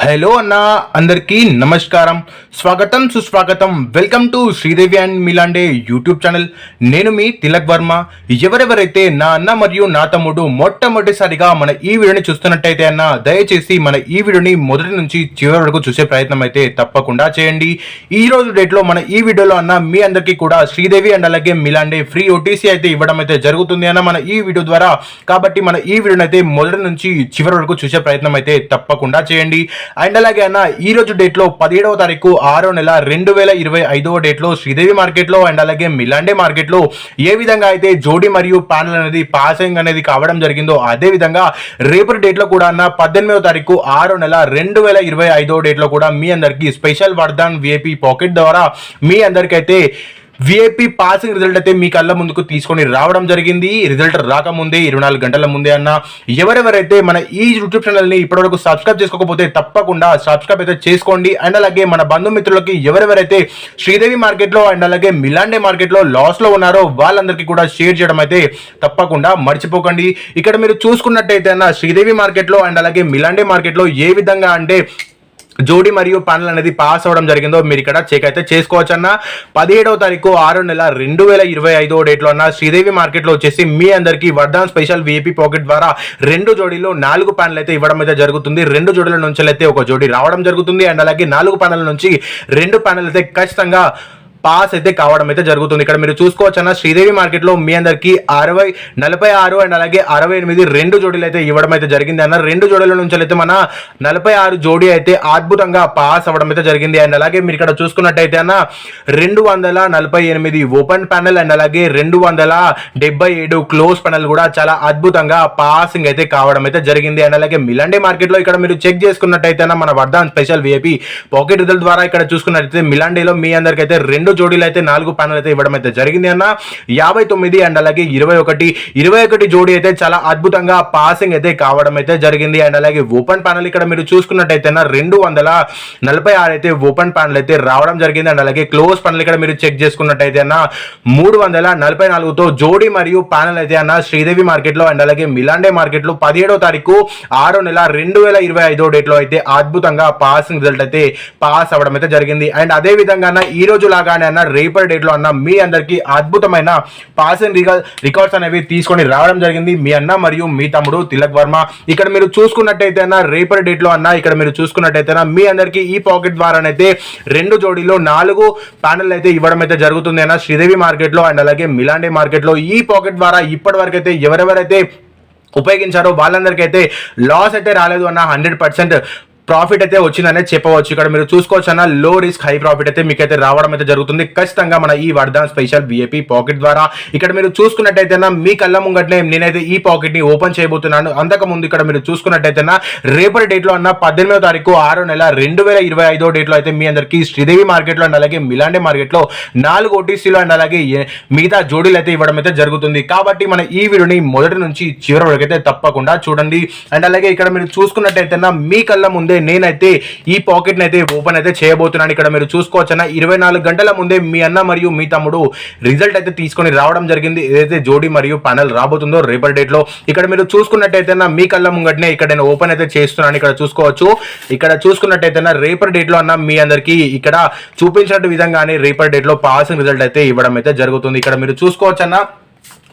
Hello అన్న, అందరికీ నమస్కారం, స్వాగతం సుస్వాగతం. వెల్కమ్ టు శ్రీదేవి అండ్ మిలాండే యూట్యూబ్ ఛానల్. నేను మీ తిలక్ వర్మ. ఎవరెవరైతే నా అన్న మరియు నా తమ్ముడు మొట్టమొదటిసారిగా మన ఈ వీడియోని చూస్తున్నట్టయితే అన్న, దయచేసి మన ఈ వీడియోని మొదటి నుంచి చివరి వరకు చూసే ప్రయత్నం అయితే తప్పకుండా చేయండి. ఈ రోజు డేట్లో మన ఈ వీడియోలో అన్న మీ అందరికీ కూడా శ్రీదేవి అండ్ అలాగే మిలాండే ఫ్రీ ఓటీసీ అయితే ఇవ్వడం అయితే జరుగుతుంది అన్న మన ఈ వీడియో ద్వారా. కాబట్టి మన ఈ వీడియోని అయితే మొదటి నుంచి చివరి వరకు చూసే ప్రయత్నం అయితే తప్పకుండా చేయండి. అండ్ అలాగే అన్న ఈ రోజు డేట్ లో 17వ తారీఖు 6వ నెల 2025వ డేట్ లో శ్రీదేవి మార్కెట్ లో అండ్ అలాగే మిలాండే మార్కెట్ లో ఏ విధంగా అయితే జోడీ మరియు ప్యానల్ అనేది పాసింగ్ అనేది కావడం జరిగిందో, అదే విధంగా రేపటి డేట్ లో కూడా అన్న 18వ తారీఖు 6వ నెల 2025వ డేట్ లో కూడా మీ అందరికి స్పెషల్ వరదాన్ విఐపి పాకెట్ ద్వారా మీ అందరికైతే విఐపి పాసింగ్ రిజల్ట్ అయితే మీ కళ్ళ ముందుకు తీసుకొని రావడం జరిగింది. రిజల్ట్ రాకముందే 24 గంటల ముందే అన్న ఎవరెవరైతే మన ఈ యూట్యూబ్ ఛానల్ ని ఇప్పటివరకు సబ్స్క్రైబ్ చేసుకోకపోతే తప్పకుండా సబ్స్క్రైబ్ అయితే చేసుకోండి. అండ్ అలాగే మన బంధుమిత్రులకి ఎవరెవరైతే శ్రీదేవి మార్కెట్ లో అండ్ అలాగే మిలాండే మార్కెట్ లో లాస్ లో ఉన్నారో వాళ్ళందరికీ కూడా షేర్ చేయడం అయితే తప్పకుండా మర్చిపోకండి. ఇక్కడ మీరు చూసుకున్నట్టయితే అన్న శ్రీదేవి మార్కెట్ లో అండ్ అలాగే మిలాండే మార్కెట్ లో ఏ విధంగా అంటే జోడీ మరియు ప్యానల్ అనేది పాస్ అవ్వడం జరిగిందో మీరు ఇక్కడ చెక్ అయితే చేసుకోవచ్చు అన్న. 17వ తారీఖు 6వ నెల 2025వ డేట్ లో అన్న శ్రీదేవి మార్కెట్ లో వచ్చేసి మీ అందరికి వరదాన్ స్పెషల్ విఐపి పాకెట్ ద్వారా 2 జోడీలో 4 ప్యానల్ అయితే ఇవ్వడం అయితే జరుగుతుంది. 2 జోడీల నుంచి అయితే ఒక జోడీ రావడం జరుగుతుంది. అండ్ అలాగే 4 ప్యానల్ నుంచి 2 ప్యానల్ అయితే ఖచ్చితంగా పాస్ అయితే కావడం అయితే జరుగుతుంది. ఇక్కడ మీరు చూసుకోవచ్చు అన్న శ్రీదేవి మార్కెట్ లో మీ అందరికి 60, 46 అండ్ అలాగే 68 2 జోడీలు అయితే ఇవ్వడం అయితే జరిగింది అన్న. 2 జోడీల నుంచి అయితే మన 46 జోడీ అయితే అద్భుతంగా పాస్ అవ్వడం అయితే జరిగింది. అండ్ అలాగే మీరు ఇక్కడ చూసుకున్నట్టయితే అన్న 248 ఓపెన్ ప్యానల్ అండ్ అలాగే 277 క్లోజ్ ప్యానల్ కూడా చాలా అద్భుతంగా పాసింగ్ అయితే కావడం అయితే జరిగింది. అండ్ అలాగే మిలాండే మార్కెట్ లో ఇక్కడ మీరు చెక్ చేసుకున్నట్టయితే మన Vardhan special VIP pocket result ద్వారా ఇక్కడ చూసుకున్నట్టయితే మిలాండేలో మీ అందరికి అయితే 2 జోడీలు అయితే 4 ప్యానల్ అయితే ఇవ్వడం అయితే జరిగింది అన్న. 59 అండ్ అలాగే 21 జోడీ అయితే చాలా అద్భుతంగా పాసింగ్ అయితే కావడం అయితే జరిగింది. అండ్ అలాగే ఓపెన్ ప్యానల్ ఇక్కడ మీరు చూసుకున్నట్టయితే 246 అయితే ఓపెన్ ప్యానల్ అయితే రావడం జరిగింది. అండ్ అలాగే క్లోజ్ ప్యానల్ ఇక్కడ మీరు చెక్ చేసుకున్నట్టయితే 344తో జోడీ మరియు ప్యానల్ అయితే అన్న శ్రీదేవి మార్కెట్ లో అండ్ అలాగే మిలాండే మార్కెట్ లో 17వ తారీఖు 6వ నెల 2025వ డేట్ లో అయితే అద్భుతంగా పాసింగ్ రిజల్ట్ అయితే పాస్ అవ్వడం అయితే జరిగింది. అండ్ అదే విధంగా ఈ రోజు లాగానే అన్న రేపటి డేట్ లో అన్న మీ అందరికి అద్భుతమైన పాసింగ్ రికార్డ్స్ అనేవి తీసుకొని రావడం జరిగింది మీ అన్న మరియు మీ తమ్ముడు తిలక్ వర్మ. ఇక్కడ మీరు చూసుకున్నట్టయితే అన్న రేపటి డేట్ లో అన్న ఇక్కడ మీరు చూసుకున్నట్టయితే మీ అందరికి ఈ పాకెట్ ద్వారానైతే 2 జోడీలో 4 ప్యానల్ అయితే ఇవ్వడం అయితే జరుగుతుంది అన్న శ్రీదేవి మార్కెట్ లో అండ్ అలాగే మిలాండే మార్కెట్ లో. ఈ పాకెట్ ద్వారా ఇప్పటి వరకు అయితే ఎవరెవరైతే ఉపయోగించారో వాళ్ళందరికీ అయితే లాస్ అయితే రాలేదు అన్న. 100% ప్రాఫిట్ అయితే వచ్చిందనే చెప్పవచ్చు. ఇక్కడ మీరు చూసుకోవచ్చు అన్న లో రిస్క్ హై ప్రాఫిట్ అయితే మీకైతే రావడం అయితే జరుగుతుంది ఖచ్చితంగా మన ఈ వరదాన్ స్పెషల్ విఐపి పాకెట్ ద్వారా. ఇక్కడ మీరు చూసుకున్నట్టయితే మీ కళ్ళ ముంగట్నే నేనైతే ఈ పాకెట్ ని ఓపెన్ చేయబోతున్నాను. అంతకు ముందు ఇక్కడ మీరు చూసుకున్నట్టయితే రేపటి డేట్ లో అన్న 18వ తారీఖు 6వ నెల 2025వ డేట్ లో అయితే మీ అందరికి శ్రీదేవి మార్కెట్ లో అండ్ అలాగే మిలాండే మార్కెట్ లో 4 ఓటీసీలు అండ్ అలాగే మిగతా జోడీలు అయితే ఇవ్వడం అయితే జరుగుతుంది. కాబట్టి మన ఈ వీడియోని మొదటి నుంచి చివరి వరకు అయితే తప్పకుండా చూడండి. అండ్ అలాగే ఇక్కడ మీరు చూసుకున్నట్టయితే మీ కళ్ళ ముందే నేనైతే ఈ పాకెట్ అయితే ఓపెన్ అయితే చేయబోతున్నాను. ఇక్కడ మీరు చూసుకోవచ్చు 24 గంటల ముందే మీ అన్న మరియు మీ తమ్ముడు రిజల్ట్ అయితే తీసుకొని రావడం జరిగింది. ఏదైతే జోడీ మరియు ప్యానల్ రాబోతుందో రేపటి డేట్ లో ఇక్కడ మీరు చూసుకున్నట్టయితే మీ కళ్ళ ముంగటనే ఇక్కడ నేను ఓపెన్ అయితే చేస్తున్నాను. ఇక్కడ చూసుకోవచ్చు. ఇక్కడ చూసుకున్నట్టయితే రేపటి డేట్ లో అన్న మీ అందరికి ఇక్కడ చూపించిన విధంగానే రేపటి డేట్ లో పాసింగ్ రిజల్ట్ అయితే ఇవ్వడం అయితే జరుగుతుంది. ఇక్కడ మీరు చూసుకోవచ్చు అన్న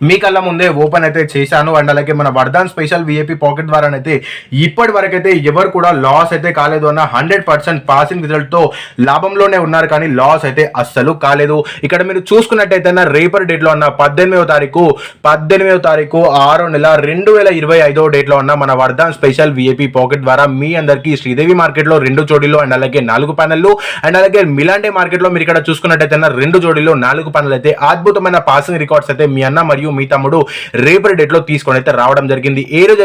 మీ కళ్ళ ముందే ఓపెన్ అయితే చేశాను. అండ్ అలాగే మన వరదాన్ స్పెషల్ విఐపి పాకెట్ ద్వారానైతే ఇప్పటి వరకు అయితే ఎవరు కూడా లాస్ అయితే కాలేదు అన్న. 100% పాసింగ్ రిజల్ట్ తో లాభంలోనే ఉన్నారు కానీ లాస్ అయితే అస్సలు కాలేదు. ఇక్కడ మీరు చూసుకున్నట్టయితే రేపటి డేట్ లో అన్న 18వ తారీఖు 6వ నెల 2025వ డేట్ లో ఉన్న మన వరదాన్ స్పెషల్ విఐపి పాకెట్ ద్వారా మీ అందరికి శ్రీదేవి మార్కెట్ లో 2 జోడీలు అండ్ అలాగే 4 ప్యానెల్లు అండ్ అలాగే మిలాండే మార్కెట్ లో మీరు ఇక్కడ చూసుకున్నట్టయితే 2 జోడీలు 4 ప్యానెల్ అయితే అద్భుతమైన పాసింగ్ రికార్డ్స్ అయితే మీ అన్న మరియు మీ తమ్ముడు రేపటి డేట్ లో తీసుకొని అయితే రావడం జరిగింది. ఈ రోజు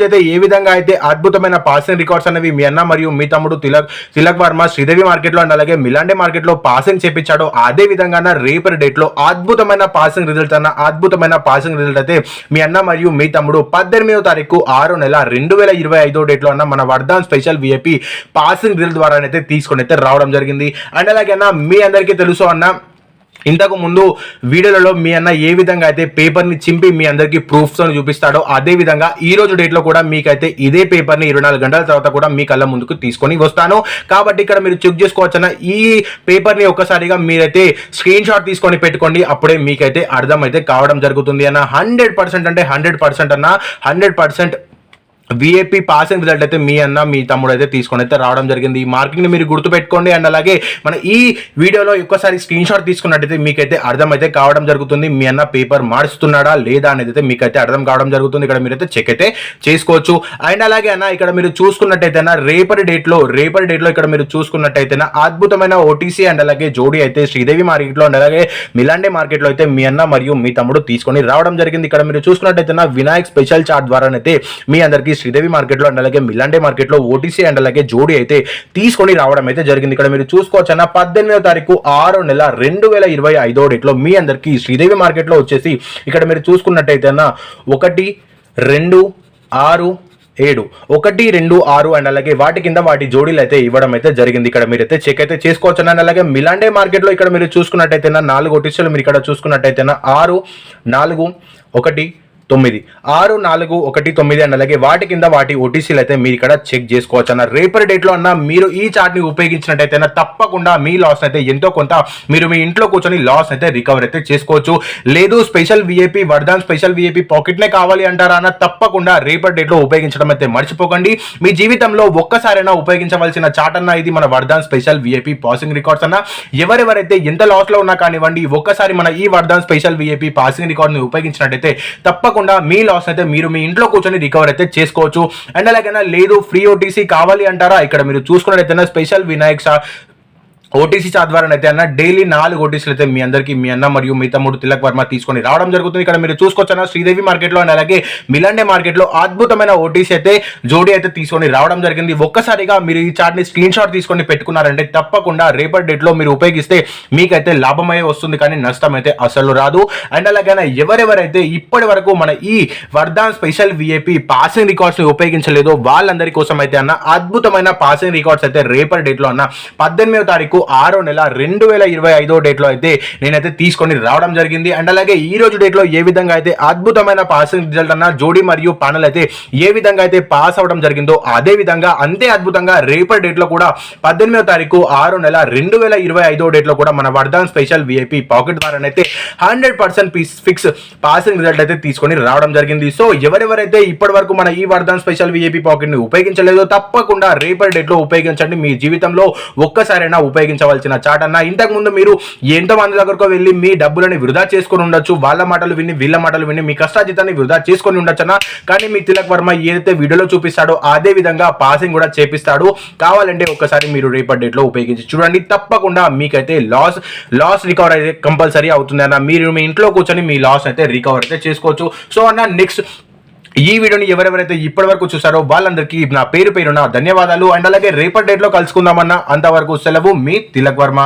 అయితే ఏ విధంగా అయితే అద్భుతమైన పాసింగ్ రికార్డ్స్ అనేవి మీ అన్న మరియు మీ తమ్ముడు తిలక్ వర్మ శ్రీదేవి మార్కెట్ లో అండ్ అలాగే మిలాండే మార్కెట్ లో పాసింగ్ చేపించాడో అదే విధంగా రేపటి డేట్ లో అద్భుతమైన పాసింగ్ రిజల్ట్ అయితే మీ అన్న మరియు మీ తమ్ముడు 18వ తారీఖు 6వ నెల 2025వ డేట్ లో అన్న మన వరదాన్ స్పెషల్ విఐపి పాసింగ్ రిజల్ట్ ద్వారా అయితే తీసుకొని అయితే రావడం జరిగింది. అండ్ అలాగే అన్న మీ అందరికీ తెలుసు అన్న ఇంతకు ముందు వీడియోలలో మీ అన్న ఏ విధంగా అయితే పేపర్ని చింపి మీ అందరికీ ప్రూఫ్స్తో చూపిస్తాడో అదే విధంగా ఈ రోజు డేట్లో కూడా మీకైతే ఇదే పేపర్ని 24 గంటల తర్వాత కూడా మీ కళ్ళ ముందుకు తీసుకొని వస్తాను. కాబట్టి ఇక్కడ మీరు చెక్ చేసుకోవచ్చన్న ఈ పేపర్ని ఒక్కసారిగా మీరైతే స్క్రీన్ షాట్ తీసుకొని పెట్టుకోండి. అప్పుడే మీకైతే అర్థం అయితే కావడం జరుగుతుంది అన్న. 100% అంటే 100% అన్న 100% విఐపి పాసింగ్ రిజల్ట్ అయితే మీ అన్న మీ తమ్ముడు అయితే తీసుకొని అయితే రావడం జరిగింది. ఈ మార్కింగ్ ని మీరు గుర్తుపెట్టుకోండి. అండ్ అలాగే మన ఈ వీడియోలో ఒక్కసారి స్క్రీన్ షాట్ తీసుకున్నట్టయితే మీకైతే అర్థం అయితే కావడం జరుగుతుంది మీ అన్న పేపర్ మారుస్తున్నాడా లేదా అనేది అయితే మీకైతే అర్థం కావడం జరుగుతుంది. ఇక్కడ మీరైతే చెక్ అయితే చేసుకోవచ్చు. అండ్ అలాగే అన్న ఇక్కడ మీరు చూసుకున్నట్టయితే రేపటి డేట్లో ఇక్కడ మీరు చూసుకున్నట్టయితే అద్భుతమైన ఓటీసీ అండ్ అలాగే జోడీ అయితే శ్రీదేవి మార్కెట్లో అండ్ అలాగే మిలాండే మార్కెట్లో అయితే మీ అన్న మరియు మీ తమ్ముడు తీసుకొని రావడం జరిగింది. ఇక్కడ మీరు చూసుకున్నట్టయితే వినాయక్ స్పెషల్ చార్ట్ ద్వారానైతే మీ అందరికీ శ్రీదేవి మార్కెట్లో అండ్ అలాగే మిలాండే మార్కెట్లో ఓటీసీ అండ్ అలాగే జోడీ అయితే తీసుకొని రావడం అయితే జరిగింది. ఇక్కడ మీరు చూసుకోవచ్చు అన్న 18వ తారీఖు 6వ నెల 2025 డేట్లో మీ అందరికీ శ్రీదేవి మార్కెట్లో వచ్చేసి ఇక్కడ మీరు చూసుకున్నట్టయితే అన్న 1, 2, 6, 7 1, 2, 6 అండ్ అలాగే వాటి కింద వాటి జోడీలు అయితే ఇవ్వడం అయితే జరిగింది. ఇక్కడ మీరైతే చెక్ అయితే చేసుకోవచ్చు. అండ్ అలాగే మిలాండే మార్కెట్లో ఇక్కడ మీరు చూసుకున్నట్టయితే 4 ఓటీసీలు మీరు ఇక్కడ చూసుకున్నట్టయితే 6, 4, 1, 9 6, 4, 1, 9 అండ్ అలాగే వాటి కింద వాటి ఓటీసీలు అయితే మీరు ఇక్కడ చెక్ చేసుకోవచ్చు అన్న. రేపటి డేట్లో అన్న మీరు ఈ చార్ట్ ని ఉపయోగించినట్టయితే తప్పకుండా మీ లాస్ అయితే ఎంతో కొంత మీరు మీ ఇంట్లో కూర్చొని లాస్ అయితే రికవర్ అయితే చేసుకోవచ్చు. లేదు special VIP Vardhan special VIP packet నే కావాలి అంటారా అన్న, తప్పకుండా రేపటి డేట్లో ఉపయోగించడం అయితే మర్చిపోకండి. మీ జీవితంలో ఒక్కసారైనా ఉపయోగించవలసిన చార్ట్ అన్న ఇది మన Vardhan special VIP passing records అన్న. ఎవరెవరైతే ఎంత లాస్ లో ఉన్నా కానివ్వండి ఒక్కసారి మన ఈ వర్ధాన్ స్పెషల్ విఐపి పాసింగ్ రికార్డ్ ని ఉపయోగించినట్టయితే తప్పకుండా మీ లాస్ అయితే మీరు మీ ఇంట్లో కూర్చొని రికవర్ అయితే చేసుకోవచ్చు. అండ్ అలాగే లేదు ఫ్రీ ఓటీసీ కావాలి అంటారా, ఇక్కడ మీరు చూసుకున్నట్టయితే స్పెషల్ వినాయక్ ఓటీసీ చార్ట్ ద్వారా అయితే అన్న డైలీ 4 ఓటీసీలు అయితే మీ అందరికీ మీ అన్న మరియు మీ తమ్ముడు తిలక్ వర్మ తీసుకొని రావడం జరుగుతుంది. ఇక్కడ మీరు చూసుకోవచ్చు అన్న శ్రీదేవి మార్కెట్లో అండ్ అలాగే మిలాండే మార్కెట్లో అద్భుతమైన ఓటీసీ అయితే జోడీ అయితే తీసుకొని రావడం జరిగింది. ఒక్కసారిగా మీరు ఈ చార్ట్ ని స్క్రీన్ షాట్ తీసుకొని పెట్టుకున్నారంటే తప్పకుండా రేపటి డేట్లో మీరు ఉపయోగిస్తే మీకైతే లాభమే వస్తుంది కానీ నష్టం అయితే అసలు రాదు. అండ్ అలాగే ఎవరెవరైతే ఇప్పటి వరకు మన ఈ వర్ధాన్ స్పెషల్ విఐపి పాసింగ్ రికార్డ్స్ ని ఉపయోగించలేదో వాళ్ళందరి కోసం అయితే అన్న అద్భుతమైన పాసింగ్ రికార్డ్స్ అయితే రేపటి డేట్లో అన్న 18వ తారీఖు 6వ నెల 2025 డేట్లో అయితే నేనైతే తీసుకొని రావడం జరిగింది. అండ్ అలాగే ఈ రోజు డేట్లో ఏ విధంగా అయితే అద్భుతమైన పాసింగ్ రిజల్ట్ అన్న జోడీ మరియు పానల్ అయితే ఏ విధంగా అయితే పాస్ అవడం జరిగిందో అదే విధంగా అంతే అద్భుతంగా రేపటి డేట్లో కూడా 18వ తారీఖు 6వ నెల 2025 డేట్లో కూడా మన వర్ధాన్ స్పెషల్ విఐపి పాకెట్ ద్వారానైతే 100% ఫిక్స్ పాసింగ్ రిజల్ట్ అయితే తీసుకొని రావడం జరిగింది. సో ఎవరెవరైతే ఇప్పటి వరకు మన ఈ వర్ధాన్ స్పెషల్ విఐపి పాకెట్ ని ఉపయోగించలేదో తప్పకుండా రేపటి డేట్లో ఉపయోగించండి. మీ జీవితంలో ఒక్కసారైనా ఉపయోగించవలసిన చార్ట్ అన్న. ఇంతకు ముందు మీరు ఎంతో మంది దగ్గరకు వెళ్ళి మీ డబ్బులని వృధా చేసుకొని ఉండొచ్చు, వాళ్ళ మాటలు విని వీళ్ళ మాటలు విని మీ కష్టాజితాన్ని వృధా చేసుకొని ఉండొచ్చు అన్న. కానీ మీ తిలక్ వర్మ ఏదైతే వీడియోలో చూపిస్తాడో అదే విధంగా పాసింగ్ కూడా చేపిస్తాడు. కావాలంటే ఒక్కసారి మీరు రేపటి డేట్లో ఉపయోగించి చూడండి. తప్పకుండా మీకైతే లాస్ రికవర్ అయితే కంపల్సరీ అవుతుంది అన్న. మీరు మీ ఇంట్లో కూర్చొని మీ లాస్ అయితే రికవర్ అయితే చేసుకోవచ్చు. సో అన్న నెక్స్ట్ ఈ వీడియోని ఎవరెవరైతే ఇప్పటి వరకు చూసారో వాళ్ళందరికీ నా పేరున ధన్యవాదాలు. అండ్ అలాగే రేపటి డేట్లో కలుసుకుందామన్నా. అంతవరకు సెలవు, మీ తిలక్ వర్మ.